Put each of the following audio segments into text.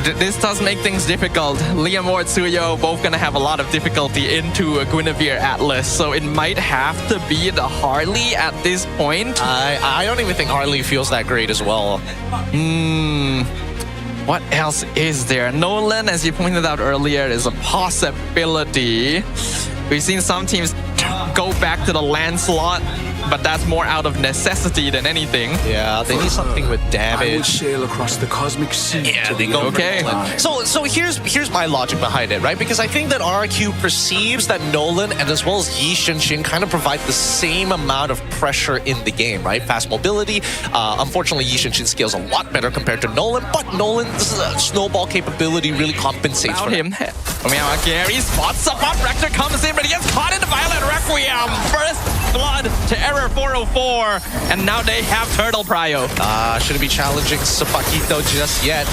This does make things difficult. Liam or Tsuyo both gonna have a lot of difficulty into a Guinevere Atlas, so it might have to be the Harley at this point. I don't even think Harley feels that great as well. What else is there? Nolan, as you pointed out earlier, is a possibility. We've seen some teams go back to the Lancelot, but that's more out of necessity than anything. Yeah, they need something with damage. I would sail across the cosmic sea. Yeah, they go okay. So here's my logic behind it, right? Because I think that RRQ perceives that Nolan and as well as Yi Shin kind of provide the same amount of pressure in the game, right? Fast mobility. Unfortunately, Yi Shin scales a lot better compared to Nolan, but Nolan's snowball capability really compensates for him. Meow, Gary spots up on Rector, comes in, but he gets caught in the Violet Requiem. First blood to Error 404, and now they have Turtle Prio. Shouldn't be challenging Sapakito just yet.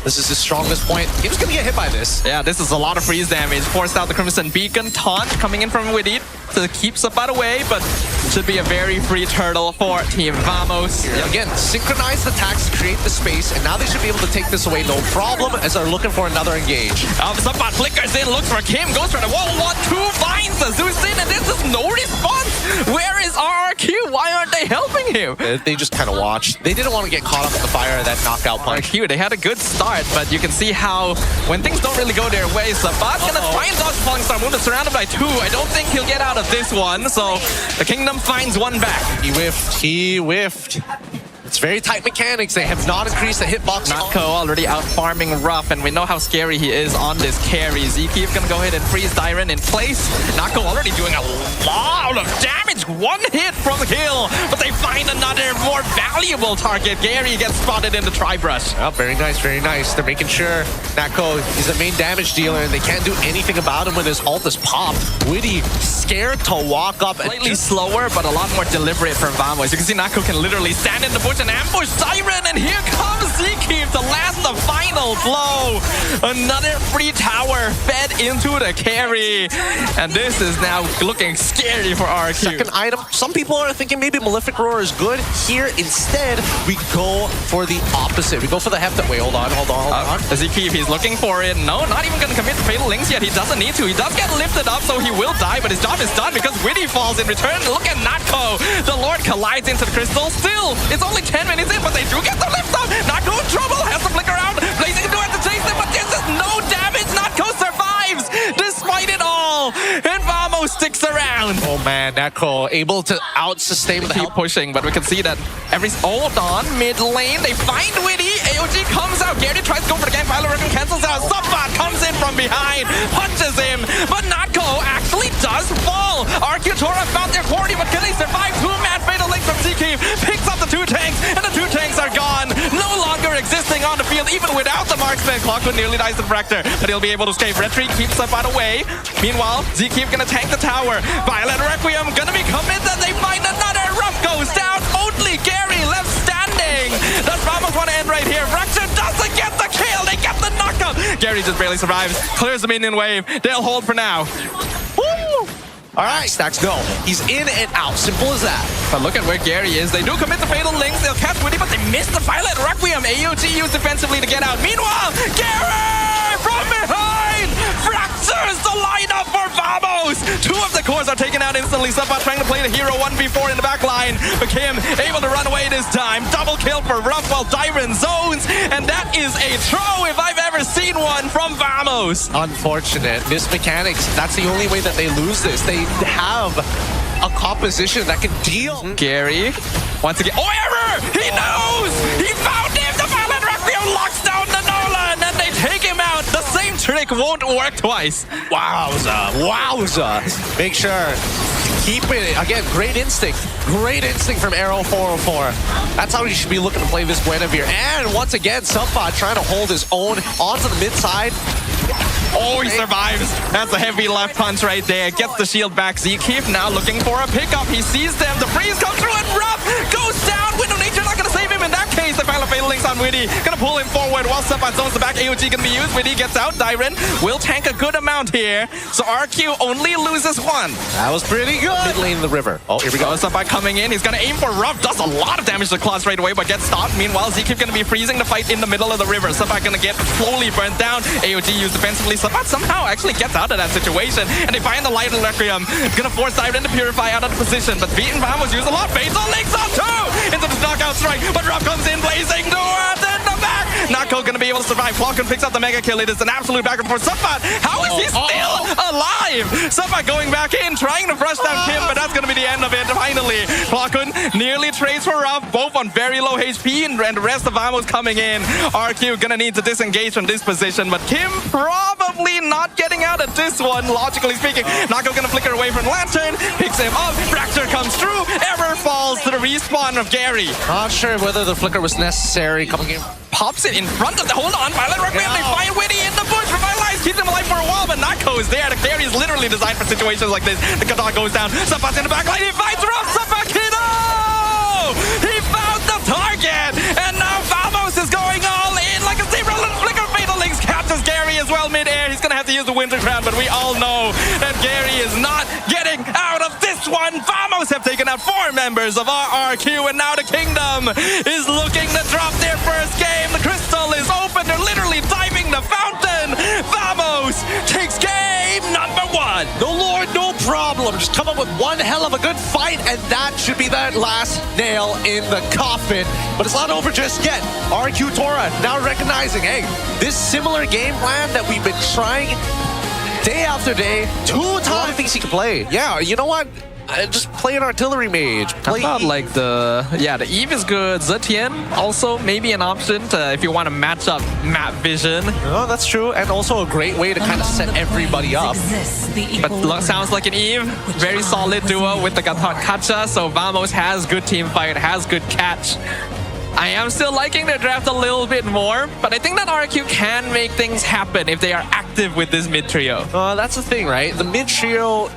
This is his strongest point. He was gonna get hit by this. Yeah, this is a lot of freeze damage. Forced out the Crimson Beacon. Taunt coming in from Widdy to keep Sapat away, but should be a very free turtle for Team Vamos. Yeah, again, synchronized attacks to create the space, and now they should be able to take this away no problem as they're looking for another engage. Sapat flickers in, looks for Kim, goes for the wall, 1-2, finds the Zeus in, and this is no response. Where is RRQ? Why aren't they helping him? They just kind of watched. They didn't want to get caught up in the fire of that knockout punch. RRQ, they had a good start, but you can see how when things don't really go their way, Sabat's gonna try and dodge Falling Star Moon, but surrounded by 2. I don't think he'll get out of this one, so the Kingdom finds one back. He whiffed. It's very tight mechanics. They have not increased the hitbox. Natko already out farming Rough, and we know how scary he is on this carry. Zkeep gonna go ahead and freeze Dyron in place. Natko already doing a lot of damage. 1 hit from Hill, but they find another more valuable target. Gary gets spotted in the tri-brush. Oh, very nice, very nice. They're making sure Natko is the main damage dealer, and they can't do anything about him when his ult is popped. Widdy scared to walk up. Slightly slower, but a lot more deliberate from Vamos. You can see Natko can literally stand in the bush and ambush Siren, and here comes Zkeep to last the final blow. Another free tower fed into the carry, and this is now looking scary for RRQ. Second item, some people are thinking maybe Malefic Roar is good. Here, instead, we go for the opposite. We go for the heft. Wait, hold on. Zkeep, he's looking for it. No, not even gonna commit to Fatal Links yet. He doesn't need to. He does get lifted up, so he will die, but his job is done because Widdy falls in return. Look at Natko. The Lord collides into the crystal. Still, it's only 10 minutes in, but they do get the lift up. Natko in trouble, has to flick around. Blazing do have to chase him, but this is no damage. Natko survives despite it all, and Vamos sticks around. Oh man, Natko able to out-sustain the keep pushing, but we can see that hold on, mid lane, they find Widdy. AOG comes out. Gary tries to go for the gang. Violet cancels out. Subbot comes in from behind, punches him, but Natko actually does fall. RRQ Tora found their quarry, but can they survive? 2-man Fatal Link from Zkeep picks up the 2 tanks, and the 2 tanks are gone. No longer existing on the field, even without the marksman. Clockwood nearly dies to the Fractor, but he'll be able to escape. Retreat keeps Subbot away. Meanwhile, Zkeep gonna tank the tower. Violet Requiem gonna be committed. They find another. Rough goes down. Only Gary left standing. Does Ramos want to end right here? Fractor doesn't get the kill. They get the knockup. Gary just barely survives. Clears the minion wave. They'll hold for now. Woo! All right, Stacks, no. He's in and out. Simple as that. But look at where Gary is. They do commit the Fatal Links. They'll catch Widdy, but they miss the Violet Requiem. AOG used defensively to get out. Meanwhile, Gary from behind fractures the lineup for Vamos. 2 of the cores are taken out instantly. Subbot trying to play the hero 1v4 in the back line. But Kim able to run away this time. Double kill for Ruff while Dyron zones. And that is a throw if I've ever seen one from Vamos. Unfortunate. Missed mechanics. That's the only way that they lose this. They have a composition that can deal. Gary, once again. Oh, Error! He knows! He found him! The Violet Requiem locks down the Nolan, and they take him out. The same trick won't work twice. Wowza. Wowza. Make sure. Keep it. Again, great instinct. Great instinct from Arrow 404. That's how you should be looking to play this Guinevere. And once again, Subbot trying to hold his own onto the mid side. Oh, he survives. That's a heavy left punch right there. Gets the shield back. Zkeep now looking for a pickup. He sees them. The freeze comes through and Ruff goes down. Window Nature not going to save him in that case. The final Fatal Links on Witty. Gonna pull him forward while Subbat zones the back. AOG gonna be used. Witty gets out. Dyren will tank a good amount here. So RQ only loses one. That was pretty good. Mid lane in the river. Oh, here we go. Subbat coming in. He's gonna aim for Ruff. Does a lot of damage to Claw straight away, but gets stopped. Meanwhile, Zkeep gonna be freezing the fight in the middle of the river. Subbat gonna get slowly burnt down. AOG used defensively. Subbat somehow actually gets out of that situation. And they find the Light Requiem. Gonna force Dyren to purify out of the position. But beaten Vamos used a lot. Basil links up too! Into the knockout strike. But Ruff comes in blazing towards in the back. Nako gonna be able to survive. Falcon picks up the mega kill. It is an absolute back and forth. Subbat, how is he still alive? Subbat going back in, trying to brush down Kim, but that's gonna be the end of it. Finally, Falcon nearly trades for Ruff, both on very low HP, and the rest of Vamos coming in. RQ gonna need to disengage from this position, but Kim probably not getting out of this one, logically speaking. Nako gonna flicker away from Lantern, picks him up, Fracture comes through, Error falls to the respawn of Gary. Not sure whether the flicker was necessary coming in. Pops it in front of the hold on. Violet Requiem, they find Witty in the bush. Revitalize, keeps him alive for a while, but Nako is there. The carry is literally designed for situations like this. The Gadot goes down. Subbat's in the back line. He fights Ruff. Subbat Kiddo! He found the target, and now Vamos is going all in like a zebra. Flicker Fatal Links catches Gary as well mid-air. He's gonna have to use the Winter Crown, but we all know that Gary is not getting out of this one. Vamos have taken out 4 members of RRQ, and now the Kingdom is looking to drop their first game. The crystal is open. They're literally diving the fountain. Vamos takes game number 1. No Lord, no problem. Just come up with one hell of a good fight, and that should be that last nail in the coffin. But it's not over just yet. RRQ Tora now recognizing, hey, this similar game plan that we've been trying day after day, 2 times things he can play. Yeah, you know what? Just play an artillery mage. How about like the Eve is good. Zetian also maybe an option to, if you want to match up map vision. Oh, that's true, and also a great way to kind of set everybody up. But sounds like an Eve, very solid duo with the Kacha. So Vamos has good team fight, has good catch. I am still liking their draft a little bit more, but I think that RRQ can make things happen if they are active with this mid trio. That's the thing, right? The mid trio,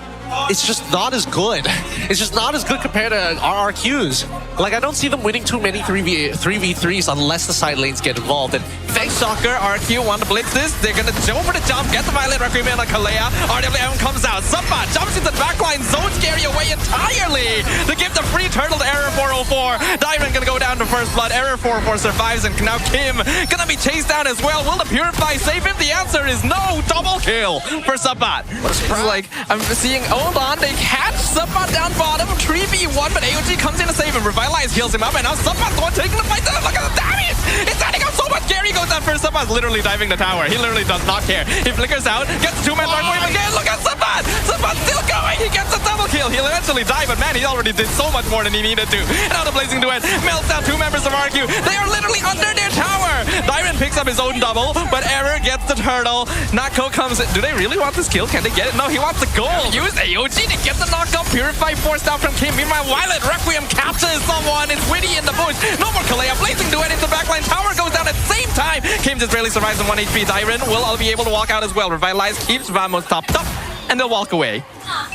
it's just not as good. It's just not as good compared to RRQs. Like, I don't see them winning too many 3v3s unless the side lanes get involved. And thanks, Shocker. RRQ want to blitz this. They're going to go for the jump, get the Violet Requiem on Kalea. RWM comes out. Subbat jumps into the backline, zones Gary away entirely to give the free turtle to Error 404. Dyren going to go down to first blood. Error 404 survives, and now Kim going to be chased down as well. Will the Purify save him? The answer is no. Double kill for Subbat. It's like, I'm seeing, hold on, they catch Subbat down bottom, 3v1, but AOG comes in to save him. Revitalize heals him up, and now Subbat's the one taking the fight. Look at the damage! It's adding up so much. Gary goes down first. Subbat's literally diving the tower. He literally does not care. He flickers out, gets the 2-man dark wave again. Look at Subbat! Subbat's still going. He gets a double kill. He'll eventually die, but man, he already did so much more than he needed to. And now the Blazing Duet melts down 2 members of RQ. They are literally under their tower. Dyren picks up his own double, but Error gets the turtle. Nako comes in. Do they really want this kill? Can they get it? No, he wants the gold. Use AOG to get the knockout. Purify forced out from Kim. Meanwhile, Violet Requiem captures someone. It's Witty in the bush. No more Kalea. Blazing Duet into the backline. Tower goes down at the same time. Kim just barely survives on 1 HP. Dyren will all be able to walk out as well. Revitalize keeps Vamos topped up, and they'll walk away.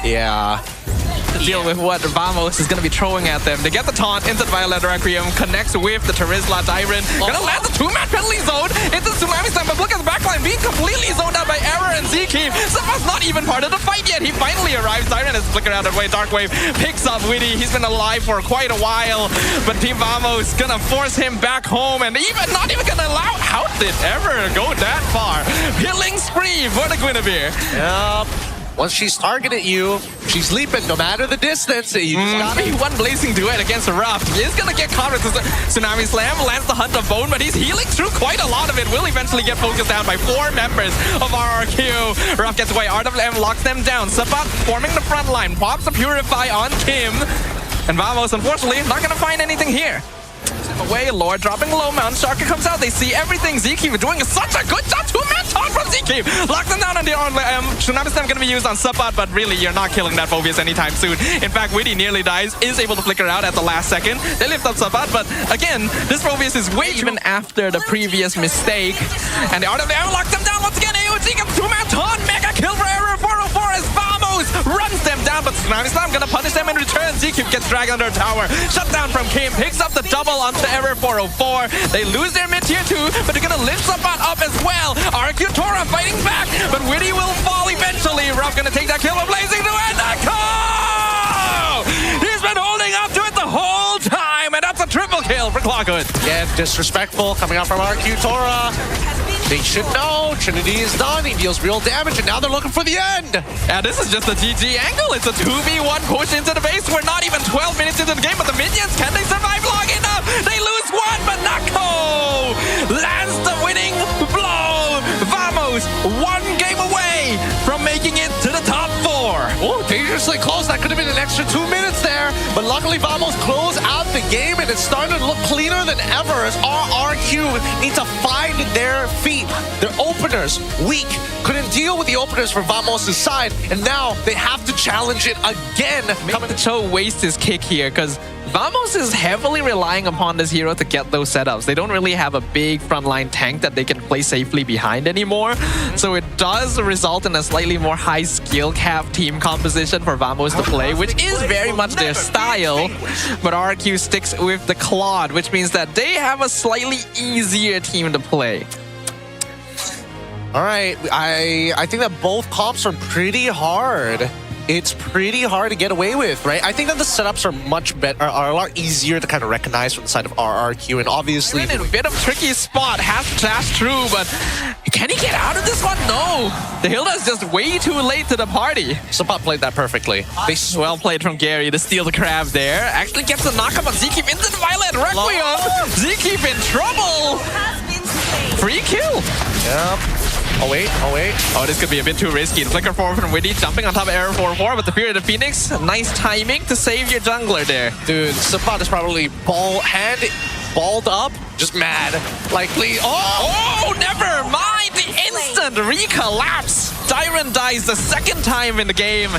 Yeah. To deal with what Vamos is going to be throwing at them. They get the taunt into the Violet Requiem, connects with the Terizla. Dyren gonna land the 2-man penalty zone into Tsunami Slam, but look at the backline being completely zoned out by Error and Zkeep. Subbat's not even part of the fight yet. He finally arrives. Dyren has flickered out of the way. Dark Wave picks up Witty. He's been alive for quite a while, but Team Vamos gonna force him back home, and even not even gonna allow. How did Error go that far? Killing spree for the Guinevere. Yep. Once she's targeted you, she's leaping no matter the distance. You just gotta... One Blazing Duet against Ruff. He's gonna get caught with the Tsunami Slam, lands the Hunt of Bone, but he's healing through quite a lot of it. Will eventually get focused down by 4 members of RRQ. Ruff gets away. RWM locks them down. Subbat forming the front line. Pops a Purify on Kim. And Vamos, unfortunately, not gonna find anything here. Away, Lord dropping low mount. Sharka comes out. They see everything. Zkeep doing such a good job. 2-man taunt from Zkeep. Lock them down on the Tsunami Slam going to be used on Subbat, but really, you're not killing that Phobius anytime soon. In fact, Witty nearly dies, is able to flicker out at the last second. They lift up Subbat, but again, this Phobius is way even after the previous mistake. And the RWM locks them down once again. AOG gets 2-man taunt. Mega kill for Error 404 as Vamos Vamos runs them down, but Tsunami Slam gonna punish them in return. ZQ gets dragged under a tower. Shut down from Kim, picks up the double onto Error 404. They lose their mid tier 2, but they're gonna lift Sabat up as well. RRQ Tora fighting back, but Witty will fall eventually. Ruff gonna take that kill, but Blazing to end the call! He's been holding up to it the whole time, and that's a triple kill for Clockwood. Again, disrespectful coming out from RRQ Tora. They should know Trinity is done. He deals real damage, and now they're looking for the end. And this is just a GG angle. It's a 2v1 push into the base. We're not even 12 minutes into the game, but the minions, can they survive long enough? They lose one, but Nako lands the winning blow. Vamos, one game away from making it to the top 4. Oh, dangerously close. That could have been an extra 2 minutes there. But luckily, Vamos close out the game, and it's starting to look cleaner than ever as RRQ need to find their feet. Their openers, weak. Couldn't deal with the openers for Vamos' side, and now they have to challenge it again. Make the Cho waste his kick here, because Vamos is heavily relying upon this hero to get those setups. They don't really have a big frontline tank that they can play safely behind anymore. So it does result in a slightly more high skill cap team composition for Vamos to play, which is very much their style. But RRQ sticks with the Claude, which means that they have a slightly easier team to play. All right, I think that both comps are pretty hard. It's pretty hard to get away with, right? I think that the setups are much better, are a lot easier to kind of recognize from the side of RRQ, and obviously in a bit of tricky spot, has to dash through, but can he get out of this one? No. The Hilda's just way too late to the party. Sabat played that perfectly. Well played from Gary to steal the crab there. Actually gets the knockup on Zkeep into the Violet Requiem. Zkeep in trouble. Free kill. Yep. Oh wait. Oh, this could be a bit too risky. The flicker forward from Witty, jumping on top of Error 404, but the Fury of the Phoenix, nice timing to save your jungler there. Dude, Sabat is probably balled up, just mad. Like, please. Oh, never mind. The instant recollapse. Dyron dies the second time in the game.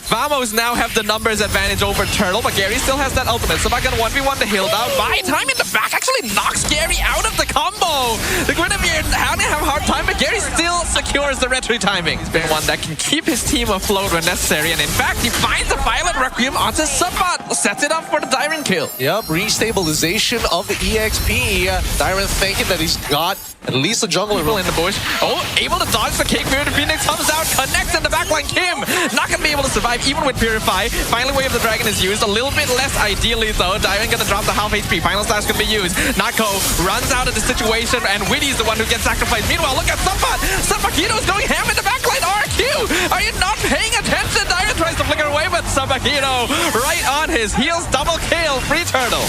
Vamos now have the numbers advantage over Turtle, but Gary still has that ultimate. So back on 1v1 to Hilda. By time in the back actually knocks Gary out of the combo. The Guinevere having a hard time, but Gary still secures the retry timing. He's been one that can keep his team afloat when necessary, and in fact, he finds the Violet Requiem onto Sabat. Sets it up for the Dyron kill. Yep, restabilization of the EXP. Dyron thinking that he's got at least a jungler in the bush. Oh, able to dodge the cake. Fury of the Phoenix comes out, connects in the backline. Kim not gonna be able to survive even with Purify. Finally, Way of the Dragon is used. A little bit less ideally though. Dyron gonna drop the half HP. Final Slash gonna be used. Nako runs out of the situation, and Witty's the one who gets sacrificed. Meanwhile, look at Sabat. Sabakino's going ham in the backline. RQ, are you not paying attention? Dyron tries to flicker away, but Sabakino right on his heels. Double kill. Free Turtle.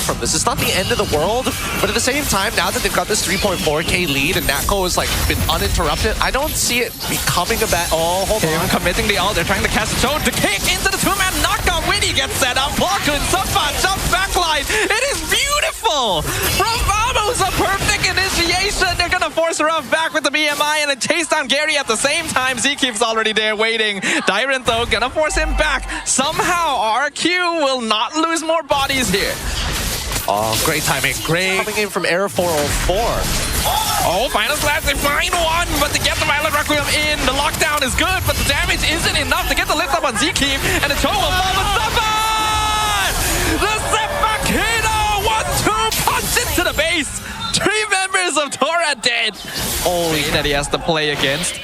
From this, it's not the end of the world, but at the same time, now that they've got this 3.4k lead and Nako has like been uninterrupted, I don't see it becoming a bad. Oh, hold on. Committing the ult, they're trying to cast a show to kick into the two-man knockout. Witty gets set up. Blockun, Sabat, jump backline. It is beautiful from Vamos. A perfect initiation. They're gonna force Ruff back with the BMI and then chase down Gary at the same time. Zkeep's already there waiting. Dyron though gonna force him back. Somehow RQ will not lose more bodies here. Oh, great timing. Great. Coming in from Error 404. Oh, Final Slash, they find one, but to get the Violet Requiem in, the lockdown is good, but the damage isn't enough to get the lift up on Zkeep, and the Cho will fall with Sabat! The Sepakino 1-2 punch into the base! 3 members of Tora dead! Holy that he has to play against.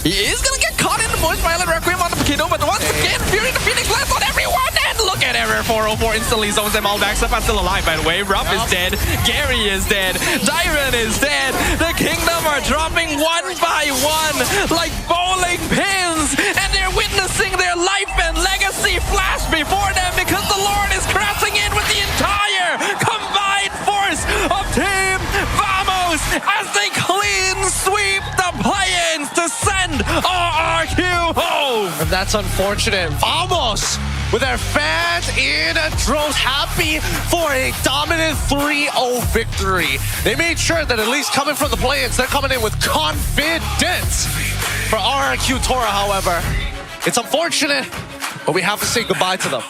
He is gonna get caught in the bush. Violet Requiem on the Pakino, but once again, Fury the Phoenix lands on everyone, and look at Error 404 instantly zones them all back. Sabat's still alive, by the way. Ruff is dead. Gary is dead. Dyron is dead. The Kingdom are dropping one by one like bowling pins, and they're witnessing their life and legacy flash before them because the Lord is crashing in with the entire combined force of Team Vamos as they clean sweep the play-ins to send RRQ home. And that's unfortunate. Vamos with their fans in droves, happy for a dominant 3-0 victory. They made sure that at least coming from the play-ins, they're coming in with confidence. For RRQ Tora, however, it's unfortunate, but we have to say goodbye to them.